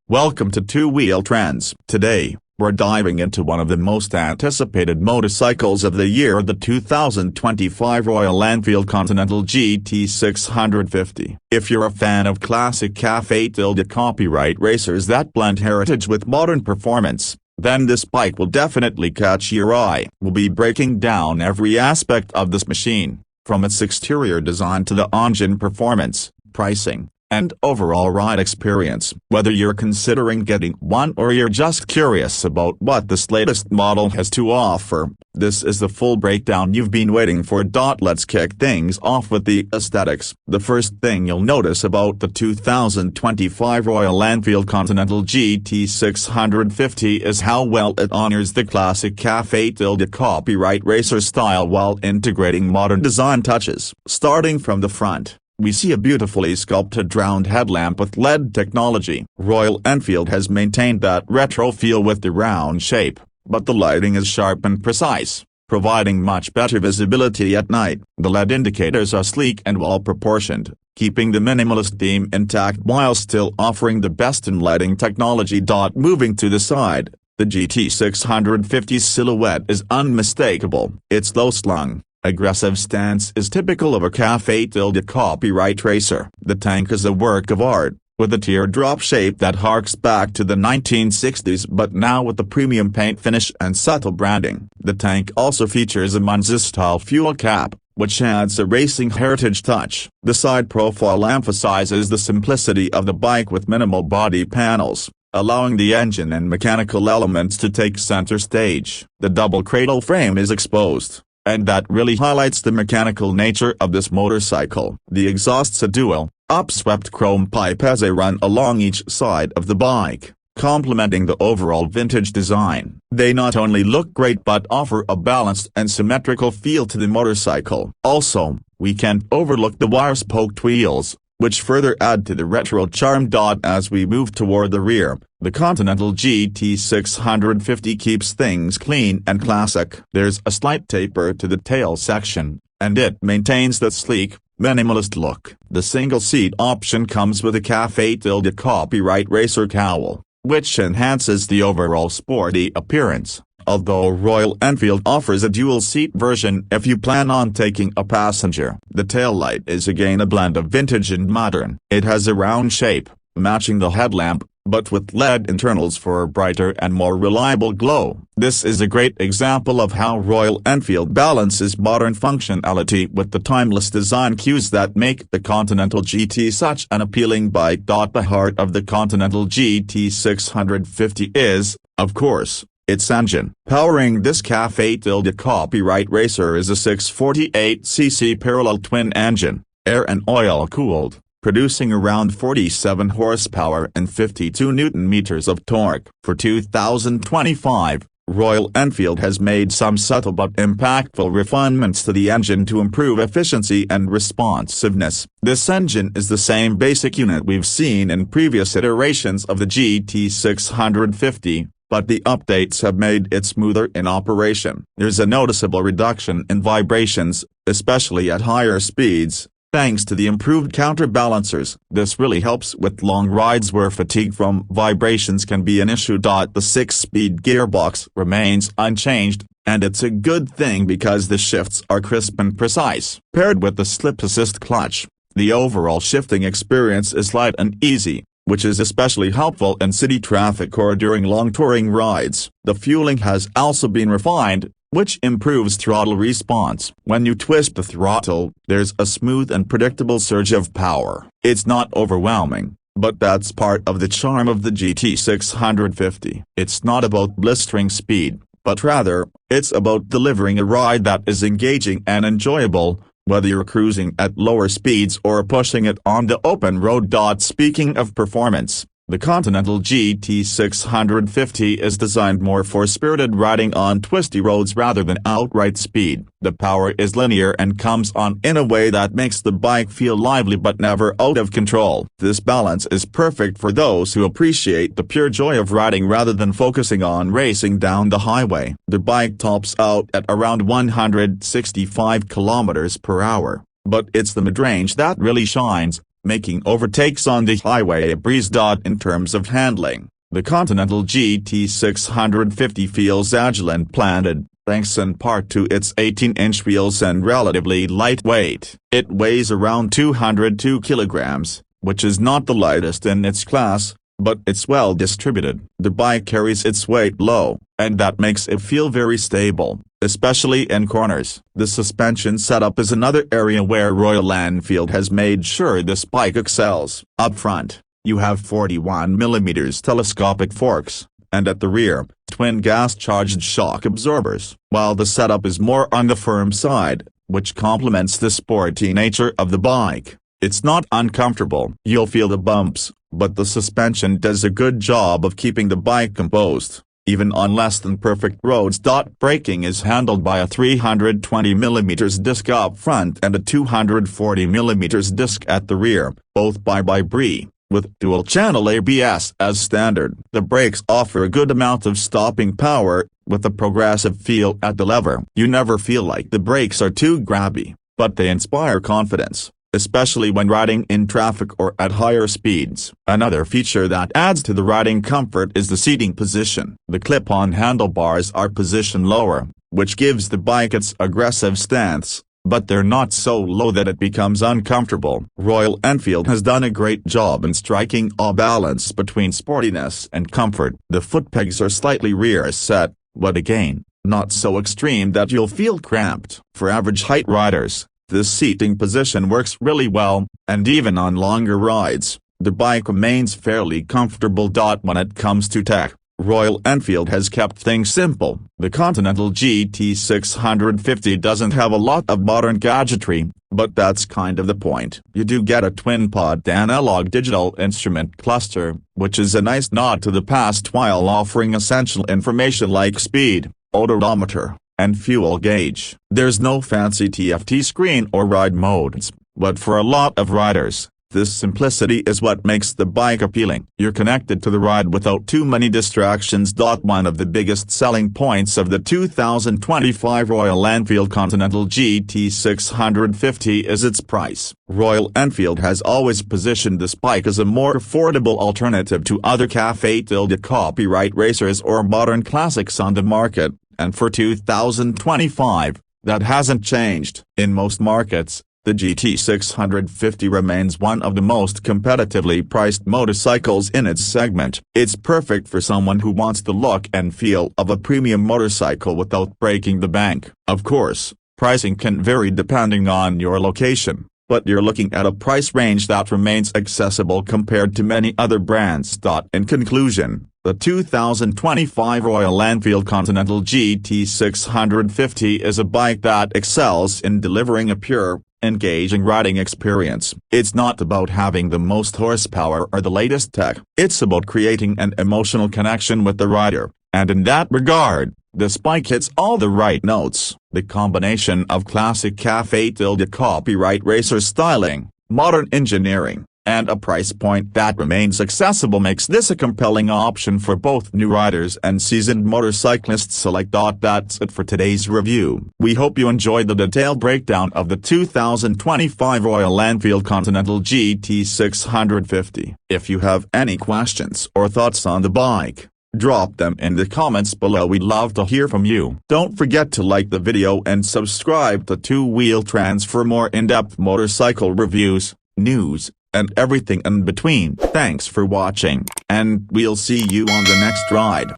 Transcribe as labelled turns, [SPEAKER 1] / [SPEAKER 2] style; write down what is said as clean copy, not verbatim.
[SPEAKER 1] Welcome to Two Wheel Trends. Today, we're diving into one of the most anticipated motorcycles of the year, the 2025 Royal Enfield Continental GT 650. If you're a fan of classic café-copyright racers that blend heritage with modern performance, then this bike will definitely catch your eye. We'll be breaking down every aspect of this machine, from its exterior design to the engine performance, pricing, and overall ride experience. Whether you're considering getting one or you're just curious about what this latest model has to offer, this is the full breakdown you've been waiting for. Let's kick things off with the aesthetics. The first thing you'll notice about the 2025 Royal Enfield Continental GT 650 is how well it honors the classic café-copyright racer style while integrating modern design touches. Starting from the front, we see a beautifully sculpted round headlamp with LED technology. Royal Enfield has maintained that retro feel with the round shape, but the lighting is sharp and precise, providing much better visibility at night. The LED indicators are sleek and well-proportioned, keeping the minimalist theme intact while still offering the best in lighting technology. Moving to the side, the GT 650's silhouette is unmistakable. Its low-slung, aggressive stance is typical of a café-copyright racer. The tank is a work of art, with a teardrop shape that harks back to the 1960s but now with the premium paint finish and subtle branding. The tank also features a Munzer-style fuel cap, which adds a racing heritage touch. The side profile emphasizes the simplicity of the bike with minimal body panels, allowing the engine and mechanical elements to take center stage. The double cradle frame is exposed, and that really highlights the mechanical nature of this motorcycle. The exhaust's a dual, upswept chrome pipe as they run along each side of the bike, complementing the overall vintage design. They not only look great but offer a balanced and symmetrical feel to the motorcycle. Also, we can't overlook the wire-spoked wheels, which further add to the retro charm. As we move toward the rear, the Continental GT 650 keeps things clean and classic. There's a slight taper to the tail section, and it maintains that sleek, minimalist look. The single-seat option comes with a café-copyright racer cowl, which enhances the overall sporty appearance. Although Royal Enfield offers a dual-seat version if you plan on taking a passenger. The taillight is again a blend of vintage and modern. It has a round shape, matching the headlamp, but with LED internals for a brighter and more reliable glow. This is a great example of how Royal Enfield balances modern functionality with the timeless design cues that make the Continental GT such an appealing bike. The heart of the Continental GT 650 is, of course, its engine. Powering this café-copyright racer is a 648cc parallel twin engine, air and oil-cooled, producing around 47 horsepower and 52 newton-meters of torque. For 2025, Royal Enfield has made some subtle but impactful refinements to the engine to improve efficiency and responsiveness. This engine is the same basic unit we've seen in previous iterations of the GT 650. But the updates have made it smoother in operation. There's a noticeable reduction in vibrations, especially at higher speeds, thanks to the improved counterbalancers. This really helps with long rides where fatigue from vibrations can be an issue. The 6-speed gearbox remains unchanged, and it's a good thing because the shifts are crisp and precise. Paired with the slip-assist clutch, the overall shifting experience is light and easy, which is especially helpful in city traffic or during long touring rides. The fueling has also been refined, which improves throttle response. When you twist the throttle, there's a smooth and predictable surge of power. It's not overwhelming, but that's part of the charm of the GT 650. It's not about blistering speed, but rather, it's about delivering a ride that is engaging and enjoyable, whether you're cruising at lower speeds or pushing it on the open road. Speaking of performance, the Continental GT 650 is designed more for spirited riding on twisty roads rather than outright speed. The power is linear and comes on in a way that makes the bike feel lively but never out of control. This balance is perfect for those who appreciate the pure joy of riding rather than focusing on racing down the highway. The bike tops out at around 165 km/h, but it's the mid-range that really shines, making overtakes on the highway a breeze. In terms of handling, the Continental GT 650 feels agile and planted, thanks in part to its 18-inch wheels and relatively light weight. It weighs around 202 kilograms, which is not the lightest in its class, but it's well distributed. The bike carries its weight low, and that makes it feel very stable, especially in corners. The suspension setup is another area where Royal Enfield has made sure this bike excels. Up front, you have 41mm telescopic forks, and at the rear, twin gas-charged shock absorbers. While the setup is more on the firm side, which complements the sporty nature of the bike, it's not uncomfortable. You'll feel the bumps, but the suspension does a good job of keeping the bike composed, even on less than perfect roads. Braking is handled by a 320mm disc up front and a 240mm disc at the rear, both by Brie, with dual-channel ABS as standard. The brakes offer a good amount of stopping power, with a progressive feel at the lever. You never feel like the brakes are too grabby, but they inspire confidence, especially when riding in traffic or at higher speeds. Another feature that adds to the riding comfort is the seating position. The clip-on handlebars are positioned lower, which gives the bike its aggressive stance, but they're not so low that it becomes uncomfortable. Royal Enfield has done a great job in striking a balance between sportiness and comfort. The foot pegs are slightly rear set, but again, not so extreme that you'll feel cramped. For average height riders, this seating position works really well, and even on longer rides, the bike remains fairly comfortable. When it comes to tech, Royal Enfield has kept things simple. The Continental GT 650 doesn't have a lot of modern gadgetry, but that's kind of the point. You do get a twin-pod analog digital instrument cluster, which is a nice nod to the past while offering essential information like speed, odometer, and fuel gauge. There's no fancy TFT screen or ride modes, but for a lot of riders, this simplicity is what makes the bike appealing. You're connected to the ride without too many distractions. One of the biggest selling points of the 2025 Royal Enfield Continental GT 650 is its price. Royal Enfield has always positioned this bike as a more affordable alternative to other café copyright racers or modern classics on the market, and for 2025, that hasn't changed. In most markets, the GT 650 remains one of the most competitively priced motorcycles in its segment. It's perfect for someone who wants the look and feel of a premium motorcycle without breaking the bank. Of course, pricing can vary depending on your location, but you're looking at a price range that remains accessible compared to many other brands. In conclusion, the 2025 Royal Enfield Continental GT 650 is a bike that excels in delivering a pure, engaging riding experience. It's not about having the most horsepower or the latest tech. It's about creating an emotional connection with the rider, and in that regard, this bike hits all the right notes. The combination of classic café copyright racer styling, modern engineering, and a price point that remains accessible makes this a compelling option for both new riders and seasoned motorcyclists alike. That's it for today's review. We hope you enjoyed the detailed breakdown of the 2025 Royal Enfield Continental GT 650. If you have any questions or thoughts on the bike, drop them in the comments below. We'd love to hear from you. Don't forget to like the video and subscribe to Two Wheel Trans for more in-depth motorcycle reviews, news, and everything in between. Thanks for watching, and we'll see you on the next ride.